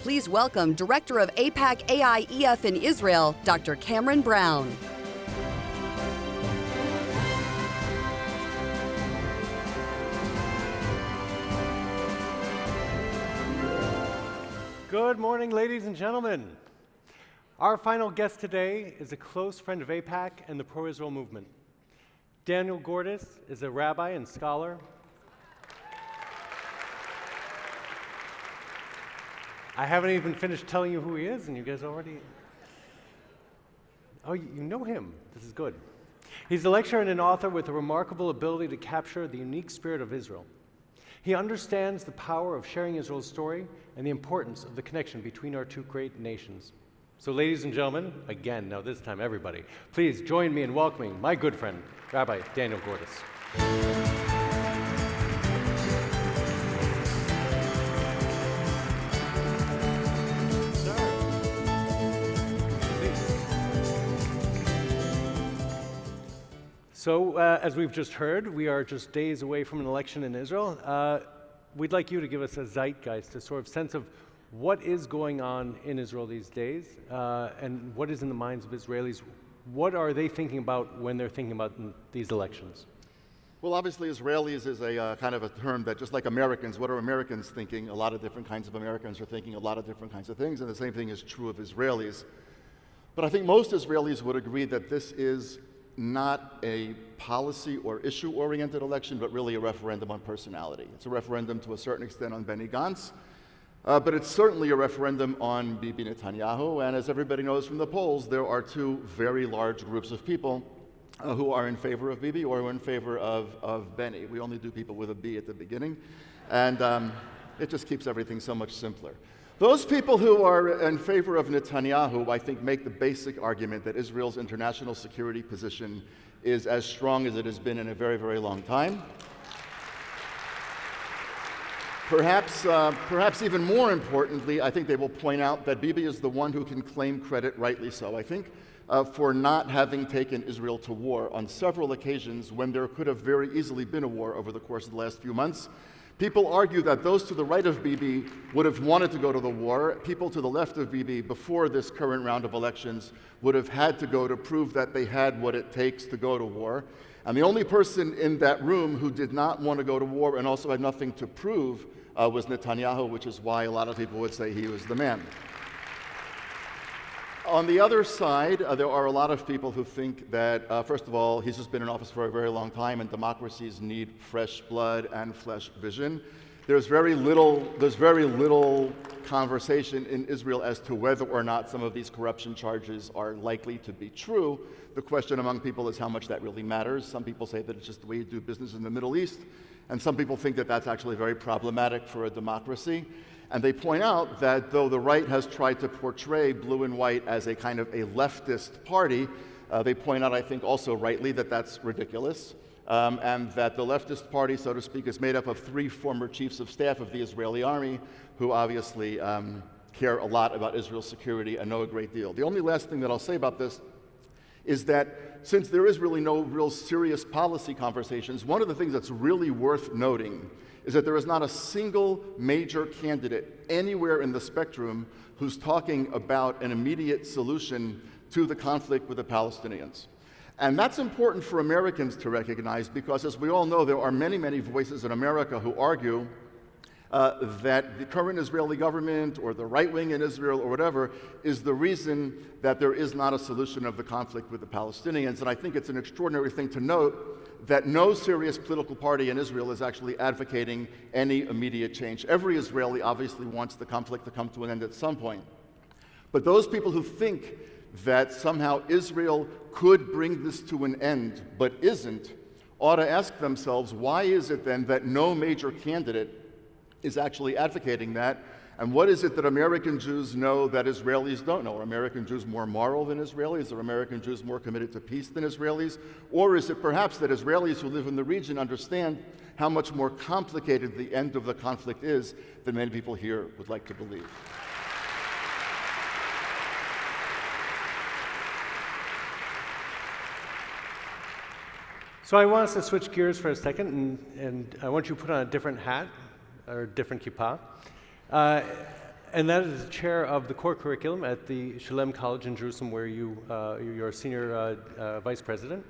Please welcome Director of AIPAC AIEF in Israel, Dr. Cameron Brown. Good morning, ladies and gentlemen. Our final guest today is a close friend of AIPAC and the pro-Israel movement. Daniel Gordis is a rabbi and scholar. I haven't even finished telling you who he is, and you guys already... Oh, you know him. This is good. He's a lecturer and an author with a remarkable ability to capture the unique spirit of Israel. He understands the power of sharing Israel's story and the importance of the connection between our two great nations. So ladies and gentlemen, again, now this time everybody, please join me in welcoming my good friend, Rabbi Daniel Gordis. So, as we've just heard, we are just days away from an election in Israel. We'd like you to give us a zeitgeist, a sort of sense of what is going on in Israel these days, and what is in the minds of Israelis. What are they thinking about when they're thinking about these elections? Well, obviously, Israelis is a kind of a term that, just like Americans, what are Americans thinking? A lot of different kinds of Americans are thinking a lot of different kinds of things, and the same thing is true of Israelis. But I think most Israelis would agree that this is not a policy or issue-oriented election, but really a referendum on personality. It's a referendum to a certain extent on Benny Gantz, but it's certainly a referendum on Bibi Netanyahu, and as everybody knows from the polls, there are two very large groups of people who are in favor of Bibi or who are in favor of Benny. We only do people with a B at the beginning, and it just keeps everything so much simpler. Those people who are in favor of Netanyahu, I think, make the basic argument that Israel's international security position is as strong as it has been in a very, very long time. Perhaps even more importantly, I think they will point out that Bibi is the one who can claim credit, rightly so, I think, for not having taken Israel to war on several occasions when there could have very easily been a war over the course of the last few months. People argue that those to the right of Bibi would have wanted to go to the war. People to the left of Bibi, before this current round of elections, would have had to go to prove that they had what it takes to go to war. And the only person in that room who did not want to go to war and also had nothing to prove was Netanyahu, which is why a lot of people would say he was the man. On the other side, there are a lot of people who think that, first of all, he's just been in office for a very long time, and democracies need fresh blood and fresh vision. There's very little conversation in Israel as to whether or not some of these corruption charges are likely to be true. The question among people is how much that really matters. Some people say that it's just the way you do business in the Middle East, and some people think that that's actually very problematic for a democracy. And they point out that though the right has tried to portray blue and white as a kind of a leftist party, they point out, I think also rightly, that that's ridiculous, and that the leftist party, so to speak, is made up of three former chiefs of staff of the Israeli army who obviously care a lot about Israel's security and know a great deal. The only last thing that I'll say about this is that since there is really no real serious policy conversations, one of the things that's really worth noting is that there is not a single major candidate anywhere in the spectrum who's talking about an immediate solution to the conflict with the Palestinians. And that's important for Americans to recognize because, as we all know, there are many, many voices in America who argue that the current Israeli government or the right wing in Israel or whatever is the reason that there is not a solution of the conflict with the Palestinians. And I think it's an extraordinary thing to note that no serious political party in Israel is actually advocating any immediate change. Every Israeli obviously wants the conflict to come to an end at some point. But those people who think that somehow Israel could bring this to an end but isn't, ought to ask themselves, why is it then that no major candidate is actually advocating that? And what is it that American Jews know that Israelis don't know? Are American Jews more moral than Israelis? Are American Jews more committed to peace than Israelis? Or is it perhaps that Israelis who live in the region understand how much more complicated the end of the conflict is than many people here would like to believe? So I want us to switch gears for a second, and I want you to put on a different hat, or a different kippah. And that is the chair of the core curriculum at the Shalem College in Jerusalem, where you're a senior vice president.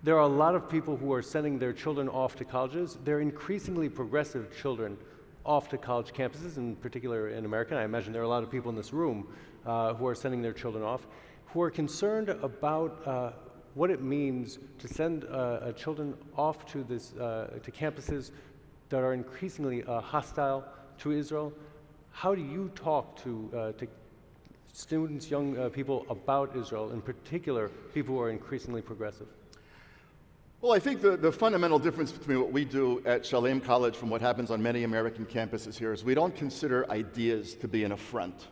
There are a lot of people who are sending their children off to colleges. They're increasingly progressive children off to college campuses, in particular in America. I imagine there are a lot of people in this room who are sending their children off, who are concerned about what it means to send children off to campuses that are increasingly hostile to Israel. How do you talk to students, young people about Israel, in particular people who are increasingly progressive? Well, I think the fundamental difference between what we do at Shalem College from what happens on many American campuses here is we don't consider ideas to be an affront.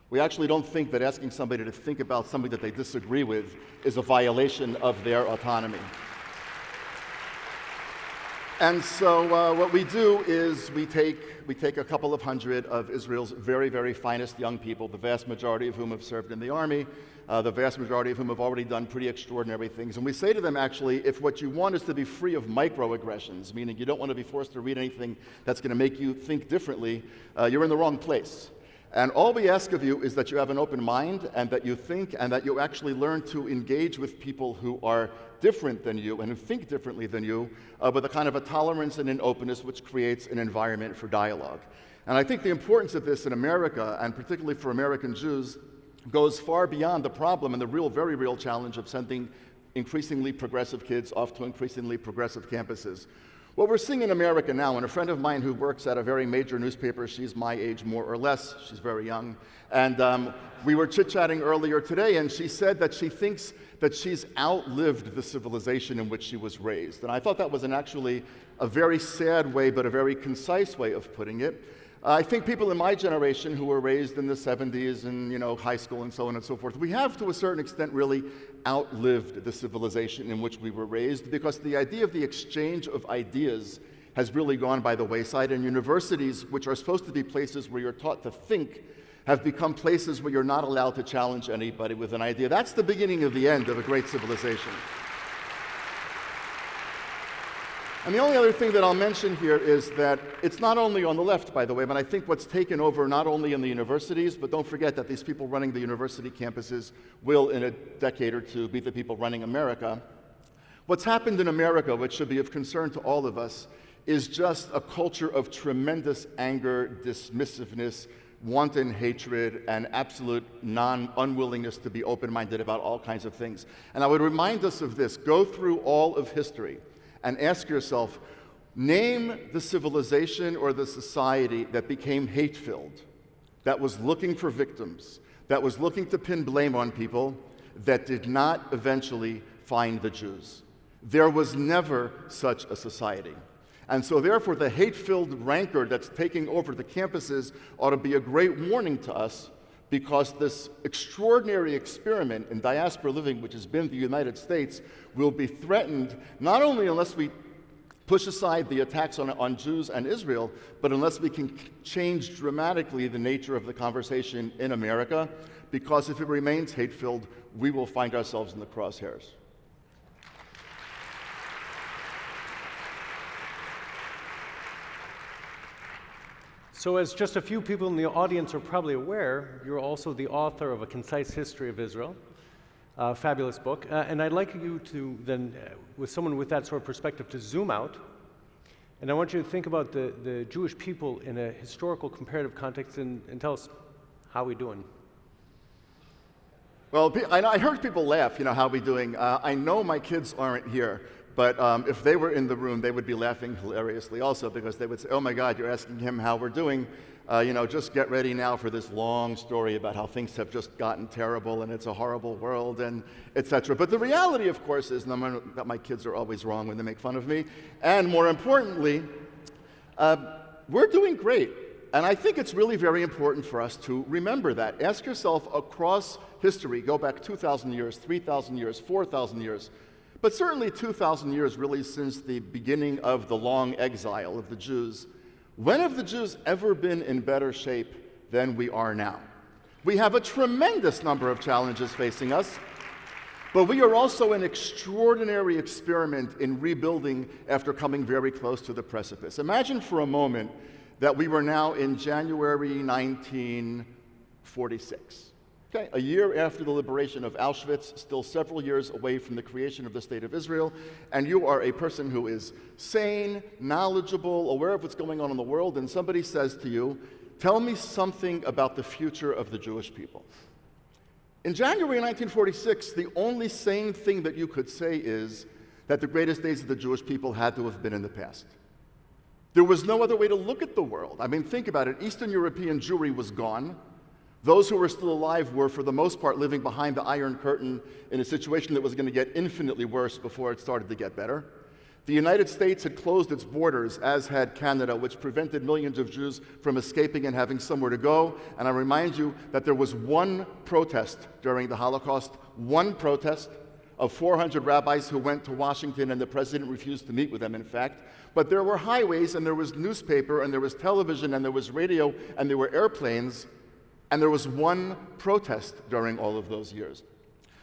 We actually don't think that asking somebody to think about something that they disagree with is a violation of their autonomy. And so what we do is we take a couple of hundred of Israel's very, very finest young people, the vast majority of whom have served in the army, the vast majority of whom have already done pretty extraordinary things. And we say to them, actually, if what you want is to be free of microaggressions, meaning you don't want to be forced to read anything that's going to make you think differently, you're in the wrong place. And all we ask of you is that you have an open mind and that you think and that you actually learn to engage with people who are different than you and who think differently than you with a kind of a tolerance and an openness which creates an environment for dialogue. And I think the importance of this in America, and particularly for American Jews, goes far beyond the problem and the very real challenge of sending increasingly progressive kids off to increasingly progressive campuses. What we're seeing in America now, and a friend of mine who works at a very major newspaper, she's my age more or less, she's very young, and we were chit-chatting earlier today, and she said that she thinks that she's outlived the civilization in which she was raised. And I thought that was actually a very sad way, but a very concise way of putting it. I think people in my generation who were raised in the 70s and high school and so on and so forth, we have to a certain extent really outlived the civilization in which we were raised, because the idea of the exchange of ideas has really gone by the wayside, and universities, which are supposed to be places where you're taught to think, have become places where you're not allowed to challenge anybody with an idea. That's the beginning of the end of a great civilization. And the only other thing that I'll mention here is that it's not only on the left, by the way, but I think what's taken over not only in the universities, but don't forget that these people running the university campuses will, in a decade or two, be the people running America. What's happened in America, which should be of concern to all of us, is just a culture of tremendous anger, dismissiveness, wanton hatred, and absolute unwillingness to be open-minded about all kinds of things. And I would remind us of this. Go through all of history and ask yourself, name the civilization or the society that became hate-filled, that was looking for victims, that was looking to pin blame on people, that did not eventually find the Jews. There was never such a society. And so therefore, the hate-filled rancor that's taking over the campuses ought to be a great warning to us, because this extraordinary experiment in diaspora living, which has been the United States, will be threatened not only unless we push aside the attacks on Jews and Israel, but unless we can change dramatically the nature of the conversation in America, because if it remains hate-filled, we will find ourselves in the crosshairs. So as just a few people in the audience are probably aware, you're also the author of A Concise History of Israel, a fabulous book. And I'd like you to then, with someone with that sort of perspective, to zoom out. And I want you to think about the Jewish people in a historical comparative context and tell us, how are we doing? Well, I heard people laugh, how are we doing? I know my kids aren't here. But if they were in the room, they would be laughing hilariously also, because they would say, oh my God, you're asking him how we're doing. Just get ready now for this long story about how things have just gotten terrible and it's a horrible world, and etc. But the reality, of course, is that my kids are always wrong when they make fun of me. And more importantly, we're doing great. And I think it's really very important for us to remember that. Ask yourself across history, go back 2,000 years, 3,000 years, 4,000 years, but certainly 2,000 years really since the beginning of the long exile of the Jews. When have the Jews ever been in better shape than we are now? We have a tremendous number of challenges facing us, but we are also an extraordinary experiment in rebuilding after coming very close to the precipice. Imagine for a moment that we were now in January 1946. Okay, a year after the liberation of Auschwitz, still several years away from the creation of the State of Israel, and you are a person who is sane, knowledgeable, aware of what's going on in the world, and somebody says to you, tell me something about the future of the Jewish people. In January 1946, the only sane thing that you could say is that the greatest days of the Jewish people had to have been in the past. There was no other way to look at the world. I mean, think about it. Eastern European Jewry was gone. Those who were still alive were, for the most part, living behind the Iron Curtain in a situation that was going to get infinitely worse before it started to get better. The United States had closed its borders, as had Canada, which prevented millions of Jews from escaping and having somewhere to go. And I remind you that there was one protest during the Holocaust, one protest of 400 rabbis who went to Washington, and the president refused to meet with them, in fact. But there were highways, and there was newspaper, and there was television, and there was radio, and there were airplanes. And there was one protest during all of those years.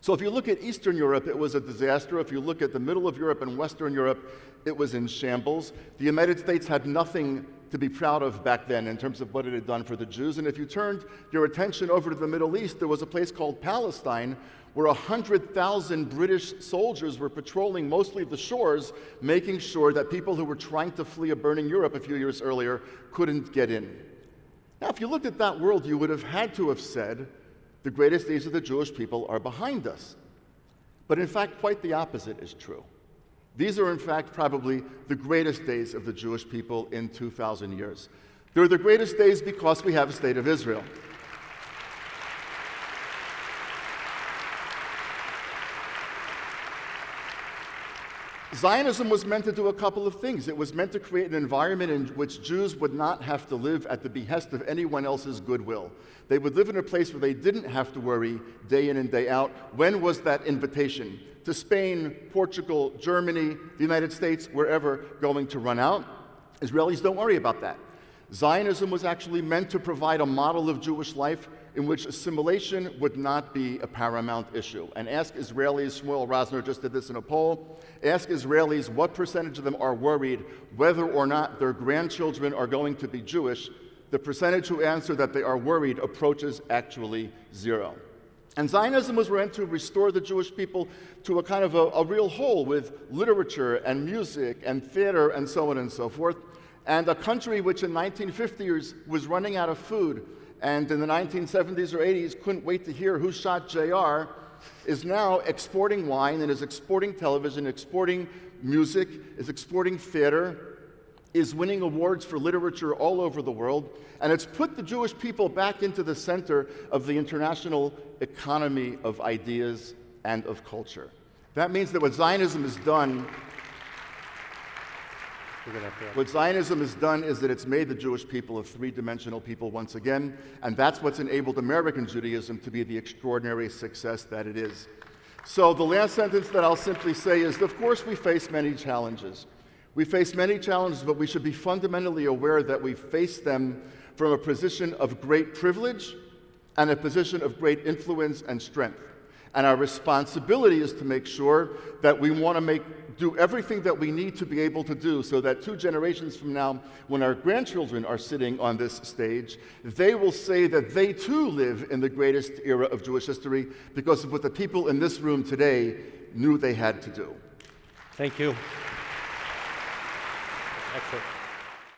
So if you look at Eastern Europe, it was a disaster. If you look at the middle of Europe and Western Europe, it was in shambles. The United States had nothing to be proud of back then in terms of what it had done for the Jews. And if you turned your attention over to the Middle East, there was a place called Palestine where 100,000 British soldiers were patrolling mostly the shores, making sure that people who were trying to flee a burning Europe a few years earlier couldn't get in. Now, if you looked at that world, you would have had to have said, the greatest days of the Jewish people are behind us. But in fact, quite the opposite is true. These are, in fact, probably the greatest days of the Jewish people in 2,000 years. They're the greatest days because we have a state of Israel. Zionism was meant to do a couple of things. It was meant to create an environment in which Jews would not have to live at the behest of anyone else's goodwill. They would live in a place where they didn't have to worry day in and day out. When was that invitation to Spain, Portugal, Germany, the United States, wherever, going to run out? Israelis don't worry about that. Zionism was actually meant to provide a model of Jewish life in which assimilation would not be a paramount issue. And ask Israelis, Shmuel Rosner just did this in a poll, ask Israelis what percentage of them are worried whether or not their grandchildren are going to be Jewish. The percentage who answer that they are worried approaches actually zero. And Zionism was meant to restore the Jewish people to a kind of a real whole with literature and music and theater and so on and so forth. And a country which in 1950s was running out of food and in the 1970s or 80s couldn't wait to hear who shot JR, is now exporting wine and is exporting television, exporting music, is exporting theater, is winning awards for literature all over the world, and it's put the Jewish people back into the center of the international economy of ideas and of culture. That means that what Zionism has done is that it's made the Jewish people a three-dimensional people once again, and that's what's enabled American Judaism to be the extraordinary success that it is. So the last sentence that I'll simply say is, of course, we face many challenges. We face many challenges, but we should be fundamentally aware that we face them from a position of great privilege and a position of great influence and strength. And our responsibility is to make sure that we want to do everything that we need to be able to do so that 2 generations from now, when our grandchildren are sitting on this stage, they will say that they too live in the greatest era of Jewish history because of what the people in this room today knew they had to do. Thank you. Excellent.